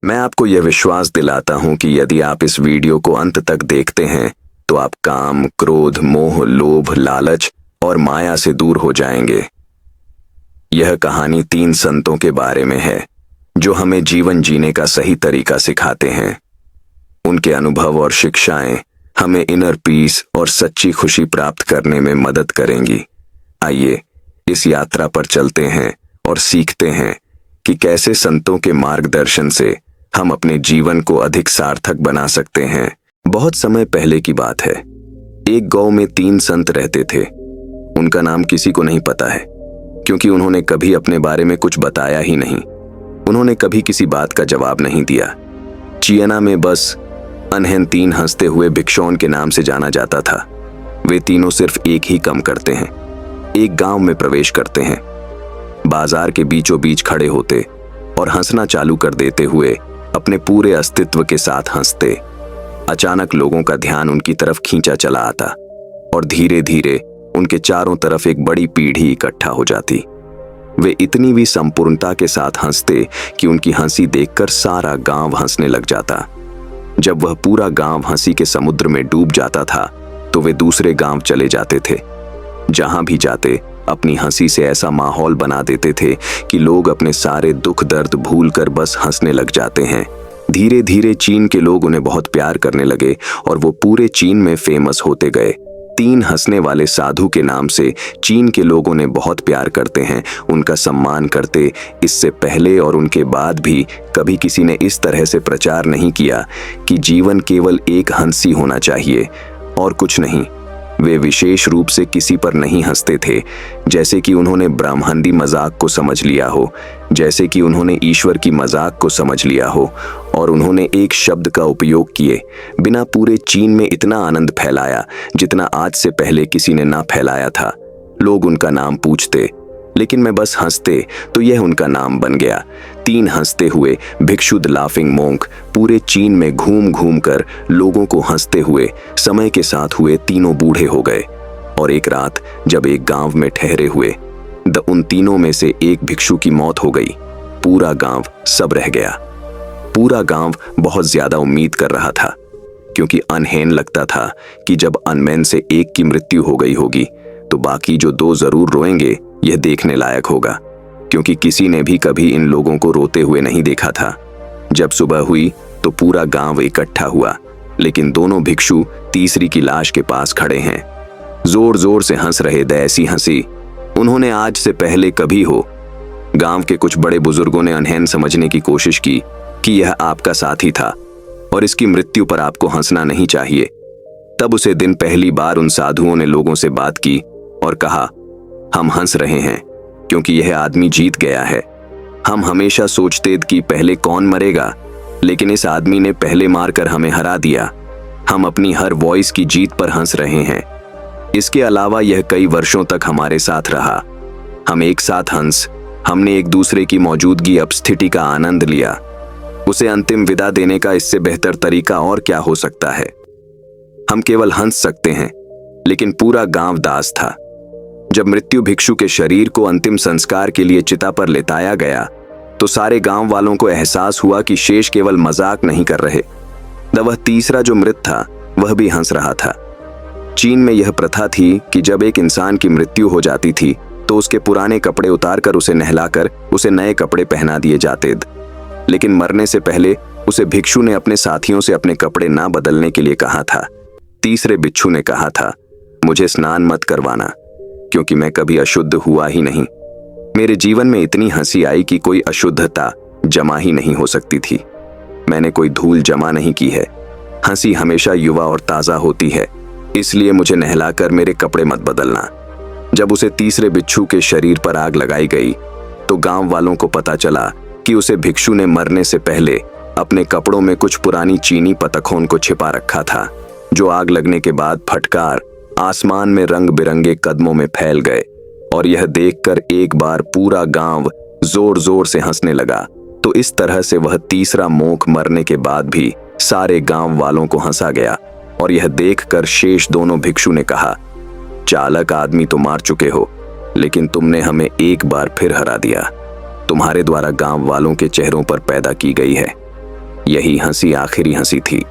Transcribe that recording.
मैं आपको यह विश्वास दिलाता हूं कि यदि आप इस वीडियो को अंत तक देखते हैं तो आप काम, क्रोध, मोह, लोभ, लालच और माया से दूर हो जाएंगे। यह कहानी 3 संतों के बारे में है जो हमें जीवन जीने का सही तरीका सिखाते हैं। उनके अनुभव और शिक्षाएं हमें इनर पीस और सच्ची खुशी प्राप्त करने में मदद करेंगी। आइए इस यात्रा पर चलते हैं और सीखते हैं कि कैसे संतों के मार्गदर्शन से हम अपने जीवन को अधिक सार्थक बना सकते हैं। बहुत समय पहले की बात है। एक गांव में 3 संत रहते थे। उनका नाम किसी को नहीं पता है क्योंकि उन्होंने कभी अपने बारे में कुछ बताया ही नहीं। उन्होंने कभी किसी बात का जवाब नहीं दिया। चियना में बस अनहेन 3 हंसते हुए भिक्षुओं के नाम से जाना जाता था। वे तीनों सिर्फ एक ही काम करते हैं, एक गांव में प्रवेश करते हैं, बाजार के बीचों बीच खड़े होते और हंसना चालू कर देते हुए अपने पूरे अस्तित्व के साथ हंसते। अचानक लोगों का ध्यान उनकी तरफ खींचा चला आता और धीरे धीरे उनके चारों तरफ एक बड़ी पीढ़ी इकट्ठा हो जाती। वे इतनी भी संपूर्णता के साथ हंसते कि उनकी हंसी देखकर सारा गांव हंसने लग जाता। जब वह पूरा गांव हंसी के समुद्र में डूब जाता था तो वे दूसरे गांव चले जाते थे। जहां भी जाते अपनी हंसी से ऐसा माहौल बना देते थे कि लोग अपने सारे दुख दर्द भूलकर बस हंसने लग जाते हैं। धीरे धीरे चीन के लोग उन्हें बहुत प्यार करने लगे और वो पूरे चीन में फेमस होते गए। 3 हंसने वाले साधु के नाम से चीन के लोग उन्हें बहुत प्यार करते हैं, उनका सम्मान करते। इससे पहले और उनके बाद भी कभी किसी ने इस तरह से प्रचार नहीं किया कि जीवन केवल एक हंसी होना चाहिए और कुछ नहीं। वे विशेष रूप से किसी पर नहीं हंसते थे, जैसे कि उन्होंने ब्रह्मांडी मजाक को समझ लिया हो, जैसे कि उन्होंने ईश्वर की मजाक को समझ लिया हो और उन्होंने एक शब्द का उपयोग किए बिना पूरे चीन में इतना आनंद फैलाया जितना आज से पहले किसी ने ना फैलाया था। लोग उनका नाम पूछते लेकिन मैं बस हंसते तो यह उनका नाम बन गया। 3 हंसते हुए भिक्षु द लाफिंग मोंक पूरे चीन में घूम घूम कर लोगों को हंसते हुए समय के साथ हुए तीनों बूढ़े हो गए। और एक रात जब एक गांव में ठहरे हुए उन तीनों में से एक भिक्षु की मौत हो गई। पूरा गांव सब रह गया। पूरा गांव बहुत ज्यादा उम्मीद कर रहा था क्योंकि अनहेन लगता था कि जब अनमेन से एक की मृत्यु हो गई होगी तो बाकी जो 2 जरूर रोएंगे। यह देखने लायक होगा क्योंकि किसी ने भी कभी इन लोगों को रोते हुए नहीं देखा था। जब सुबह हुई तो पूरा गांव इकट्ठा हुआ, लेकिन दोनों भिक्षु तीसरी की लाश के पास खड़े हैं, जोर जोर से हंस रहे। ऐसी हंसी उन्होंने आज से पहले कभी हो। गांव के कुछ बड़े बुजुर्गों ने अनहेन समझने की कोशिश की कि यह आपका साथी था और इसकी मृत्यु पर आपको हंसना नहीं चाहिए। तब उसे दिन पहली बार उन साधुओं ने लोगों से बात की और कहा, हम हंस रहे हैं क्योंकि यह आदमी जीत गया है। हम हमेशा सोचते थे कि पहले कौन मरेगा, लेकिन इस आदमी ने पहले मारकर हमें हरा दिया। हम अपनी हर वॉइस की जीत पर हंस रहे हैं। इसके अलावा यह कई वर्षों तक हमारे साथ रहा। हम एक साथ हमने एक दूसरे की मौजूदगी उपस्थिति का आनंद लिया। उसे अंतिम विदा देने का इससे बेहतर तरीका और क्या हो सकता है। हम केवल हंस सकते हैं, लेकिन पूरा गांव दास था। जब मृत्यु भिक्षु के शरीर को अंतिम संस्कार के लिए चिता पर लेटाया गया तो सारे गांव वालों को एहसास हुआ कि शेष केवल मजाक नहीं कर रहे। वह तीसरा जो मृत था वह भी हंस रहा था। चीन में यह प्रथा थी कि जब एक इंसान की मृत्यु हो जाती थी तो उसके पुराने कपड़े उतारकर उसे नहलाकर उसे नए कपड़े पहना दिए जाते। लेकिन मरने से पहले उसे भिक्षु ने अपने साथियों से अपने कपड़े ना बदलने के लिए कहा था। तीसरे भिक्षु ने कहा था, मुझे स्नान मत करवाना क्योंकि मैं कभी अशुद्ध हुआ ही नहीं। मेरे जीवन में इतनी हंसी आई कि कोई अशुद्धता जमा ही नहीं हो सकती थी। मैंने कोई धूल जमा नहीं की है। हंसी हमेशा युवा और ताजा होती है, इसलिए मुझे नहलाकर मेरे कपड़े मत बदलना। जब उसे तीसरे बिच्छू के शरीर पर आग लगाई गई तो गांव वालों को पता चला कि उसे भिक्षु ने मरने से पहले अपने कपड़ों में कुछ पुरानी चीनी पतखों को छिपा रखा था, जो आग लगने के बाद फटकार आसमान में रंग बिरंगे कदमों में फैल गए। और यह देखकर एक बार पूरा गांव जोर जोर से हंसने लगा। तो इस तरह से वह तीसरा मोख मरने के बाद भी सारे गांव वालों को हंसा गया। और यह देखकर शेष दोनों भिक्षु ने कहा, चालक आदमी तो मार चुके हो, लेकिन तुमने हमें एक बार फिर हरा दिया। तुम्हारे द्वारा गांव वालों के चेहरों पर पैदा की गई है यही हंसी आखिरी हंसी थी।